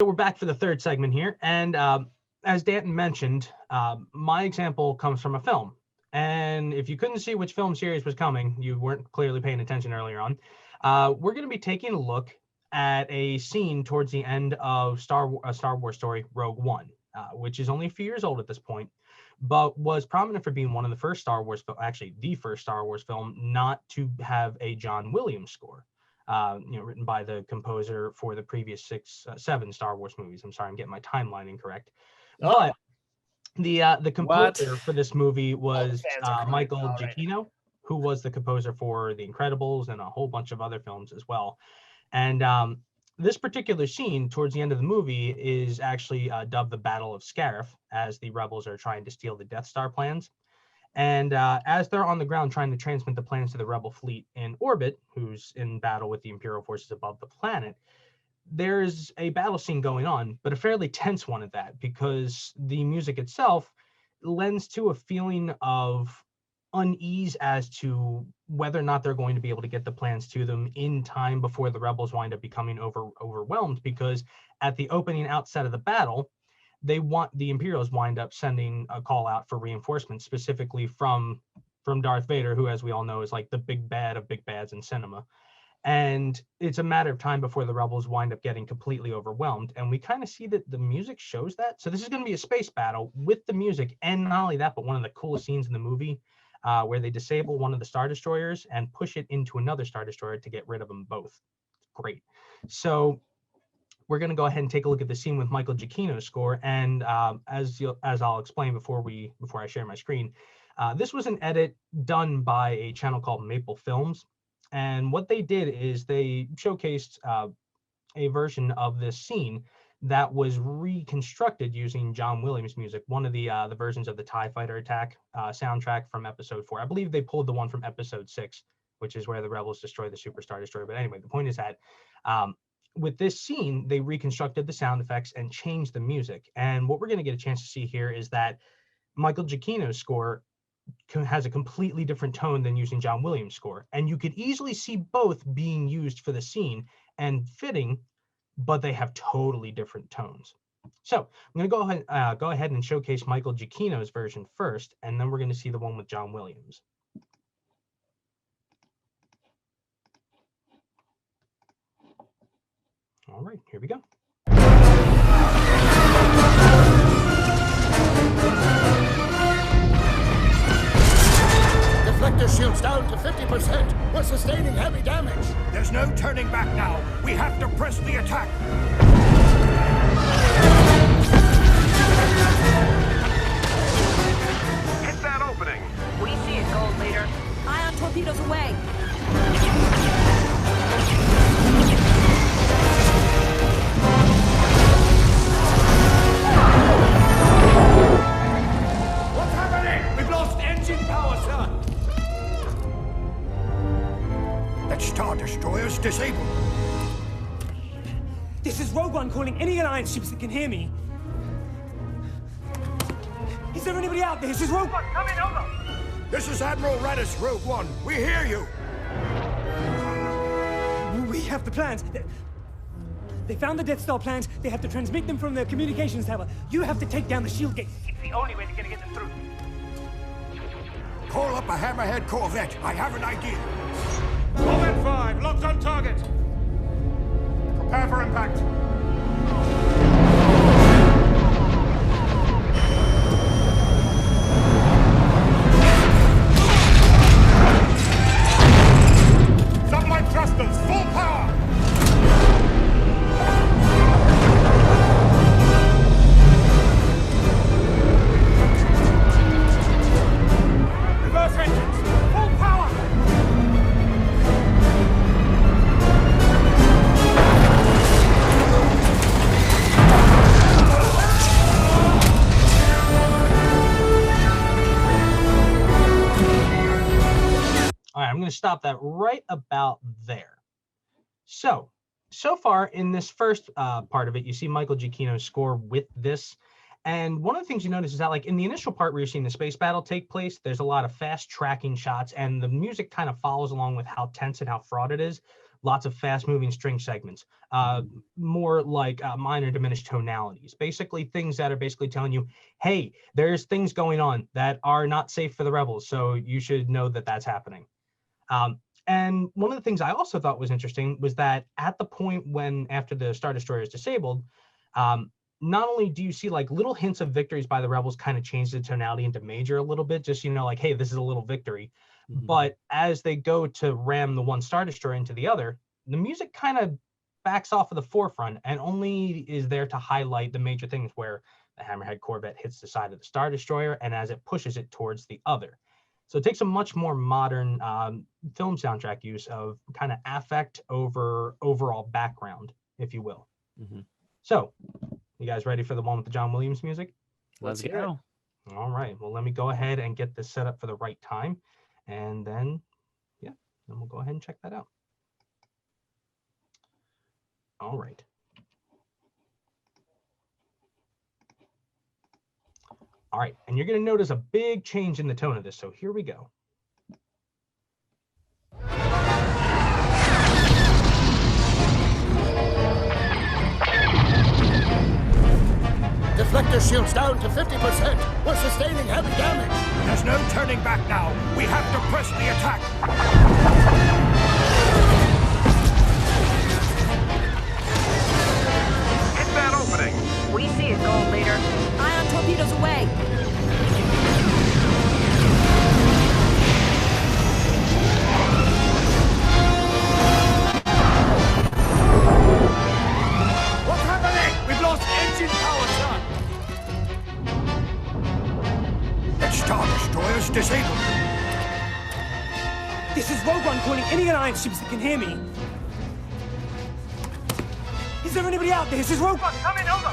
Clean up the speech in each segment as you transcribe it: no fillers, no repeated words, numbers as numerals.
So we're back for the third segment here, and as Danton mentioned, my example comes from a film. And if you couldn't see which film series was coming, you weren't clearly paying attention earlier on. We're going to be taking a look at a scene towards the end of Star Wars story, Rogue One, which is only a few years old at this point, but was prominent for being one of the first Star Wars, actually the first Star Wars film not to have a John Williams score. Written by the composer for the previous seven Star Wars movies. I'm sorry, I'm getting my timeline incorrect. But the composer for this movie was Michael Giacchino, who was the composer for The Incredibles and a whole bunch of other films as well. And this particular scene towards the end of the movie is actually dubbed the Battle of Scarif, as the rebels are trying to steal the Death Star plans. And as they're on the ground trying to transmit the plans to the rebel fleet in orbit, who's in battle with the Imperial forces above the planet, there's a battle scene going on, but a fairly tense one at that, because the music itself lends to a feeling of unease as to whether or not they're going to be able to get the plans to them in time before the rebels wind up becoming overwhelmed, because at the opening outset of the battle, the Imperials wind up sending a call out for reinforcements, specifically from Darth Vader, who, as we all know, is like the big bad of big bads in cinema. And it's a matter of time before the rebels wind up getting completely overwhelmed. And we kind of see that the music shows that. So this is going to be a space battle with the music. And not only that, but one of the coolest scenes in the movie where they disable one of the Star Destroyers and push it into another Star Destroyer to get rid of them both. Great. So we're going to go ahead and take a look at the scene with Michael Giacchino's score. And as I'll explain before I share my screen, this was an edit done by a channel called Maple Films. And what they did is they showcased a version of this scene that was reconstructed using John Williams music, one of the versions of the TIE Fighter Attack soundtrack from Episode 4. I believe they pulled the one from Episode 6, which is where the rebels destroy the Super Star Destroyer. But anyway, the point is that with this scene, they reconstructed the sound effects and changed the music. And what we're going to get a chance to see here is that Michael Giacchino's score has a completely different tone than using John Williams' score. And you could easily see both being used for the scene and fitting, but they have totally different tones. So I'm going to go ahead and showcase Michael Giacchino's version first, and then we're going to see the one with John Williams. All right, here we go. Deflector shields down to 50%. We're sustaining heavy damage. There's no turning back now. We have to press the attack. Hit that opening. We see it, Gold Leader. Ion torpedoes away. What's happening? We've lost engine power, sir. That Star Destroyer's disabled. This is Rogue One calling any Alliance ships that can hear me. Is there anybody out there? This is Rogue One. Come in, over. This is Admiral Raddus, Rogue One. We hear you. We have the plans. They found the Death Star plans. They have to transmit them from the communications tower. You have to take down the shield gate. It's the only way they're gonna get them through. Call up a Hammerhead Corvette. I have an idea. Corvette 5, locked on target. Prepare for impact. Sublight thrusters, full power. Reverse engines, full power. All right, I'm going to stop that right about there. So far in this first part of it, you see Michael Giacchino's score with this. And one of the things you notice is that, like, in the initial part where you're seeing the space battle take place, there's a lot of fast tracking shots and the music kind of follows along with how tense and how fraught it is. lots of fast moving string segments, more like minor diminished tonalities, basically things that are basically telling you, hey, there's things going on that are not safe for the rebels, so you should know that that's happening. And one of the things I also thought was interesting was that at the point when, after the Star Destroyer is disabled, not only do you see like little hints of victories by the rebels kind of change the tonality into major a little bit, just, you know, like, hey, this is a little victory. But as they go to ram the one Star Destroyer into the other, the music kind of backs off of the forefront and only is there to highlight the major things where the Hammerhead Corvette hits the side of the Star Destroyer and as it pushes it towards the other. So it takes a much more modern film soundtrack use of kind of affect over overall background, if you will. So, you guys ready for the one with the John Williams music? Let's go. All right. Well, let me go ahead and get this set up for the right time. And then, yeah, then we'll go ahead and check that out. All right. All right. And you're going to notice a big change in the tone of this. So here we go. Deflector shields down to 50%. We're sustaining heavy damage. There's no turning back now. We have to press the attack. Hit that opening. We see it, Gold Leader. Ion torpedoes away. What's happening? We've lost engine power, sir. That Star Destroyer's disabled. This is Rogue One calling any Alliance ships that can hear me. Is there anybody out there? This is Rogue One. Coming over.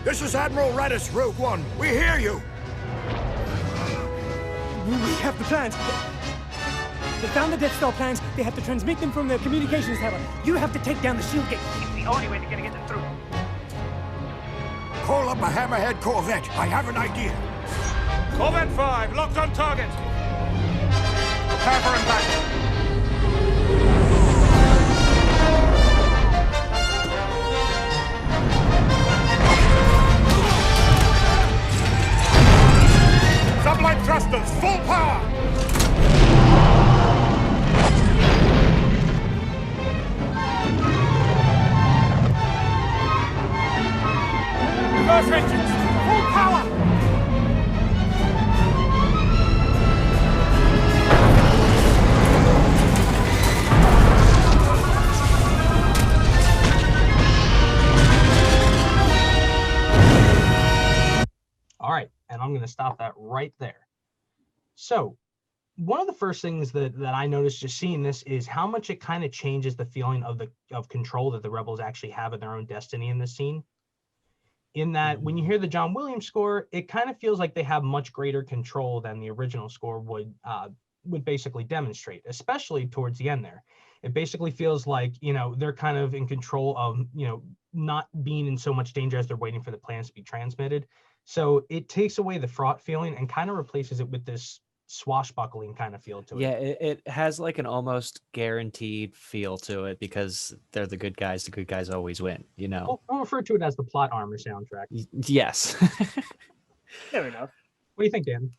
This is Admiral Radis, Rogue One. We hear you. We have the plans. They found the Death Star plans. They have to transmit them from the communications tower. You have to take down the shield gate. It's the only way to get them through. Call up a Hammerhead Corvette. I have an idea. Corvette 5, locked on target. Prepare for impact. Sublight thrusters, full power! Reverse engines, full power! All right, and I'm going to stop that right there. So one of the first things that I noticed just seeing this is how much it kind of changes the feeling of control that the rebels actually have in their own destiny in this scene. In that when you hear the John Williams score, it kind of feels like they have much greater control than the original score would basically demonstrate, especially towards the end there. It basically feels like, you know, they're kind of in control of, you know, not being in so much danger as they're waiting for the plans to be transmitted. So it takes away the fraught feeling and kind of replaces it with this swashbuckling kind of feel to it. Yeah, it has like an almost guaranteed feel to it because they're the good guys. The good guys always win, you know? I'll refer to it as the plot armor soundtrack. Yes. Fair enough. What do you think, Dan?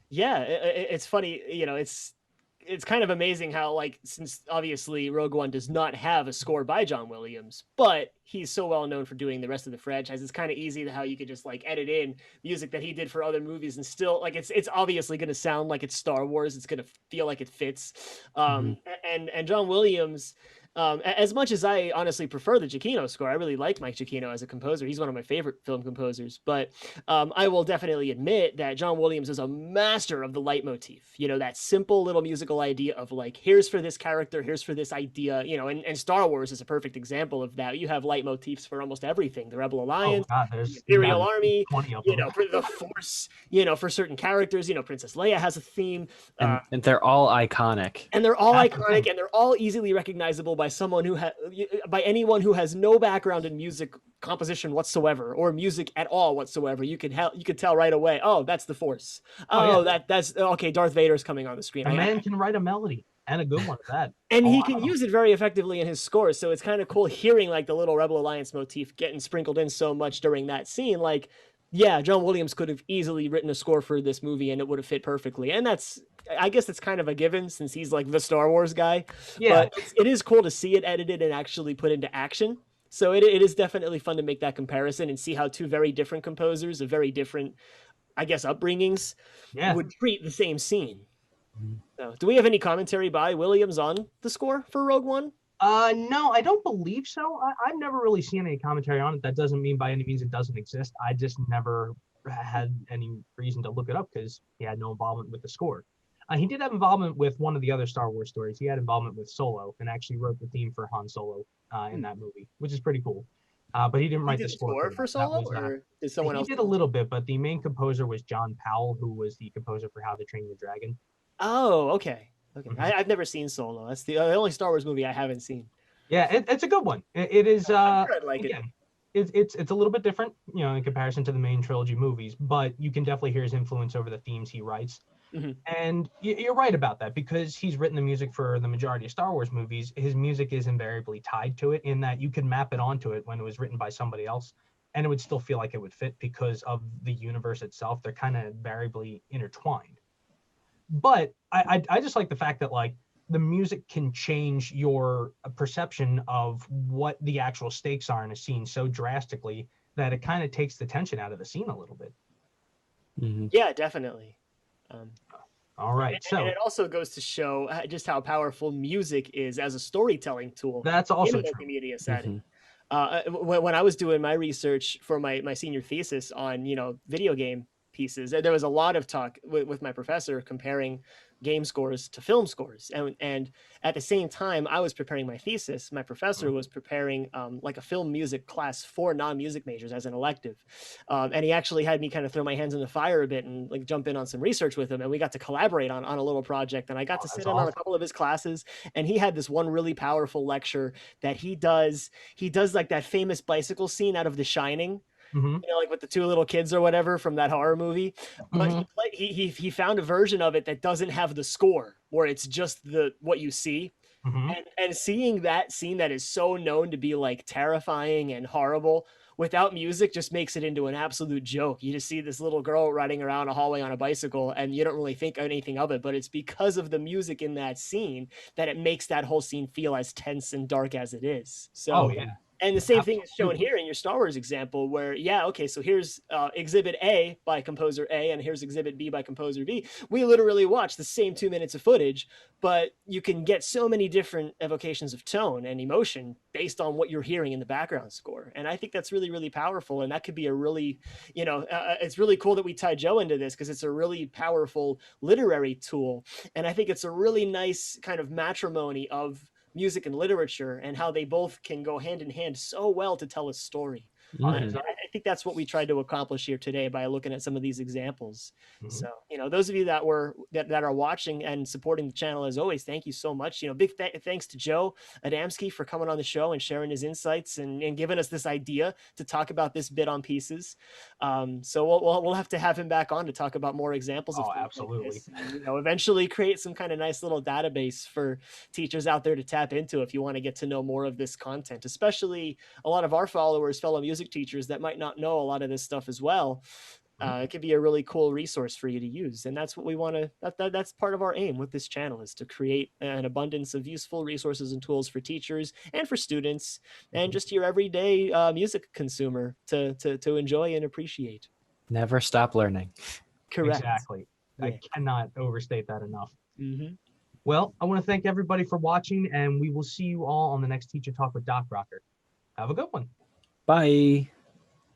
Yeah, it's funny, you know, it's kind of amazing how, like, since obviously Rogue One does not have a score by John Williams, but he's so well known for doing the rest of the franchise, it's kind of easy to how you could just like edit in music that he did for other movies and still like it's obviously going to sound like it's Star Wars. It's going to feel like it fits. And John Williams, as much as I honestly prefer the Giacchino score, I really like Mike Giacchino as a composer. He's one of my favorite film composers, but I will definitely admit that John Williams is a master of the leitmotif, you know, that simple little musical idea of like, here's for this character, here's for this idea, you know, and Star Wars is a perfect example of that. You have leitmotifs for almost everything, the Rebel Alliance, the Imperial Army, you know, for the Force, you know, for certain characters, you know, Princess Leia has a theme. And they're all iconic. And they're all iconic, and they're all easily recognizable by someone who by anyone who has no background in music composition whatsoever or music at all whatsoever. You could tell right away, oh, that's the Force. That's okay, Darth Vader's coming on the screen. A man can write a melody. And a good one at that. And Oh, he I can don't know. use it very effectively in his score, so it's kind of cool hearing like the little Rebel Alliance motif getting sprinkled in so much during that scene. Like, yeah, John Williams could have easily written a score for this movie and it would have fit perfectly. And I guess it's kind of a given since he's like the Star Wars guy. Yeah. But it is cool to see it edited and actually put into action. So it is definitely fun to make that comparison and see how two very different composers of very different, I guess, upbringings would treat the same scene. So, do we have any commentary by Williams on the score for Rogue One? No, I don't believe so. I've never really seen any commentary on it. That doesn't mean by any means it doesn't exist. I just never had any reason to look it up because he had no involvement with the score. He did have involvement with one of the other Star Wars stories. He had involvement with Solo and actually wrote the theme for Han Solo in that movie, which is pretty cool. But he didn't write the score for Solo, or did someone else? He did a little bit, but the main composer was John Powell, who was the composer for How to Train Your Dragon. Oh, okay. I've never seen Solo. That's the only Star Wars movie I haven't seen. Yeah, it's a good one. It is. I'm sure I'd like again, it's a little bit different, in comparison to the main trilogy movies, but you can definitely hear his influence over the themes he writes. And you're right about that because he's written the music for the majority of Star Wars movies. His music is invariably tied to it in that you can map it onto it when it was written by somebody else, and it would still feel like it would fit because of the universe itself. They're kind of variably intertwined. But I just like the fact that like the music can change your perception of what the actual stakes are in a scene so drastically that it kind of takes the tension out of the scene a little bit. Yeah, definitely. All right. And it also goes to show just how powerful music is as a storytelling tool. That's also in a multimedia setting. When I was doing my research for my senior thesis on, video game pieces, there was a lot of talk with my professor comparing game scores to film scores, and at the same time I was preparing my thesis, my professor was preparing like a film music class for non-music majors as an elective, and he actually had me kind of throw my hands in the fire a bit and like jump in on some research with him, and we got to collaborate on a little project, and I got to sit in on a couple of his classes, and he had this one really powerful lecture that he does like that famous bicycle scene out of The Shining. Like with the two little kids or whatever from that horror movie. But he found a version of it that doesn't have the score, where it's just what you see. And seeing that scene that is so known to be like terrifying and horrible without music just makes it into an absolute joke. You just see this little girl riding around a hallway on a bicycle and you don't really think anything of it, but it's because of the music in that scene that it makes that whole scene feel as tense and dark as it is. So and the same thing is shown here in your Star Wars example where, so here's Exhibit A by Composer A and here's Exhibit B by Composer B. We literally watch the same 2 minutes of footage, but you can get so many different evocations of tone and emotion based on what you're hearing in the background score. And I think that's really, really powerful. And that could be a really, it's really cool that we tie Joe into this because it's a really powerful literary tool. And I think it's a really nice kind of matrimony of music and literature and how they both can go hand in hand so well to tell a story. I think that's what we tried to accomplish here today by looking at some of these examples. So, those of you that are watching and supporting the channel, as always, thank you so much. Big thanks to Joe Adamski for coming on the show and sharing his insights and giving us this idea to talk about this bit on pieces. So we'll have to have him back on to talk about more examples of things absolutely. like this. And, eventually create some kind of nice little database for teachers out there to tap into if you want to get to know more of this content, especially a lot of our followers, fellow music teachers that might not know a lot of this stuff as well. It could be a really cool resource for you to use, and that's what we want to. That's part of our aim with this channel, is to create an abundance of useful resources and tools for teachers and for students, and just your everyday music consumer to enjoy and appreciate. Never stop learning. Correct. Exactly. I cannot overstate that enough. Well, I want to thank everybody for watching, and we will see you all on the next Teacher Talk with Doc Rocker. Have a good one. Bye.